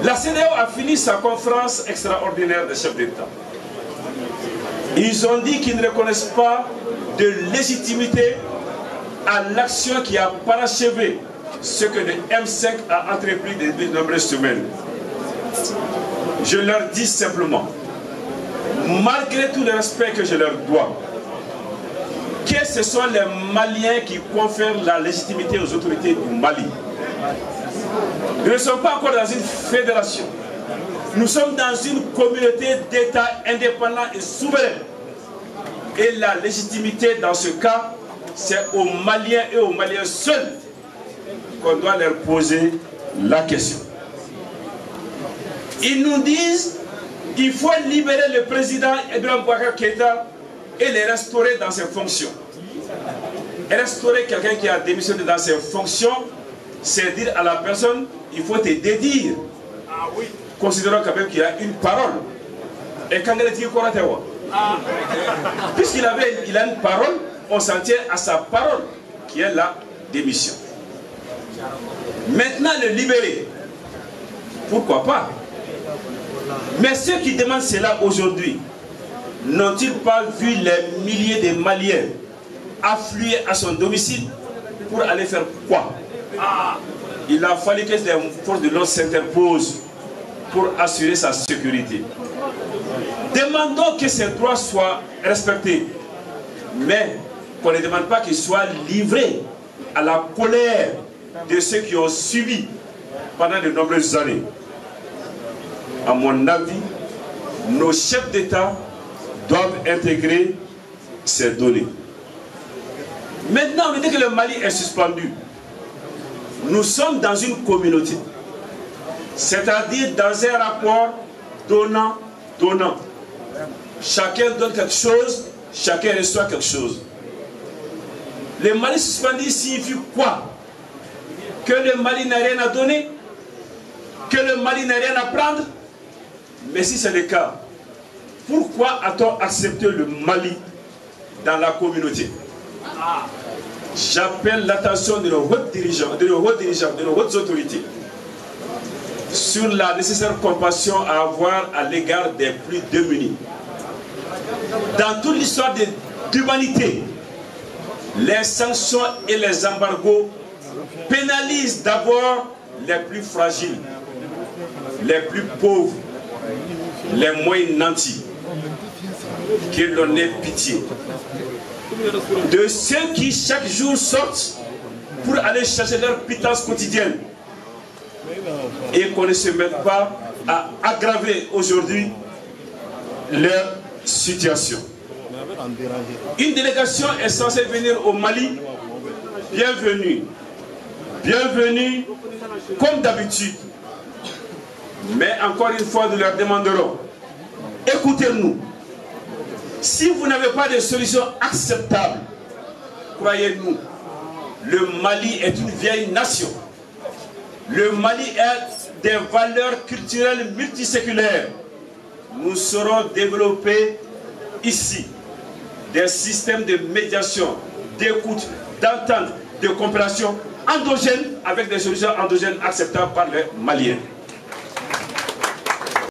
La CEDEAO a fini sa conférence extraordinaire des chefs d'État. Ils ont dit qu'ils ne reconnaissent pas de légitimité à l'action qui a parachevé ce que le M5 a entrepris depuis de nombreuses semaines. Je leur dis simplement, malgré tout le respect que je leur dois, que ce sont les Maliens qui confèrent la légitimité aux autorités du Mali. Nous ne sommes pas encore dans une fédération. Nous sommes dans une communauté d'États indépendants et souverains. Et la légitimité dans ce cas, c'est aux Maliens et aux Maliens seuls qu'on doit leur poser la question. Ils nous disent qu'il faut libérer le président Ibrahim Boubacar Keïta et les restaurer dans ses fonctions. Et restaurer quelqu'un qui a démissionné dans ses fonctions, c'est dire à la personne, il faut te dédire. Considérons quand même qu'il a une parole. Et quand il dit puisqu'il a une parole, on s'en tient à sa parole, qui est la démission. Maintenant, le libérer, pourquoi pas? Mais ceux qui demandent cela aujourd'hui, n'ont-ils pas vu les milliers de Maliens affluer à son domicile pour aller faire quoi? Il a fallu que les forces de l'ordre s'interposent pour assurer sa sécurité. Demandons que ces droits soient respectés, mais qu'on ne demande pas qu'ils soient livrés à la colère de ceux qui ont subi pendant de nombreuses années. À mon avis, nos chefs d'État doivent intégrer ces données. Maintenant, on dit que le Mali est suspendu. Nous sommes dans une communauté, c'est-à-dire dans un rapport donnant-donnant. Chacun donne quelque chose, chacun reçoit quelque chose. Le Mali suspendu signifie quoi? Que le Mali n'a rien à donner? Que le Mali n'a rien à prendre? Mais si c'est le cas, pourquoi a-t-on accepté le Mali dans la communauté? J'appelle l'attention de nos hauts dirigeants, de nos hautes autorités sur la nécessaire compassion à avoir à l'égard des plus démunis. Dans toute l'histoire de l'humanité, les sanctions et les embargos pénalisent d'abord les plus fragiles, les plus pauvres, les moins nantis. Que l'on ait pitié de ceux qui chaque jour sortent pour aller chercher leur pitance quotidienne et qu'on ne se mette pas à aggraver aujourd'hui leur situation. Une délégation est censée venir au Mali. Bienvenue. Bienvenue comme d'habitude. Mais encore une fois, nous leur demanderons, écoutez-nous. Si vous n'avez pas de solution acceptable, croyez-nous, le Mali est une vieille nation. Le Mali est des valeurs culturelles multiséculaires. Nous saurons développer ici des systèmes de médiation, d'écoute, d'entente, de coopération endogène avec des solutions endogènes acceptables par les Maliens.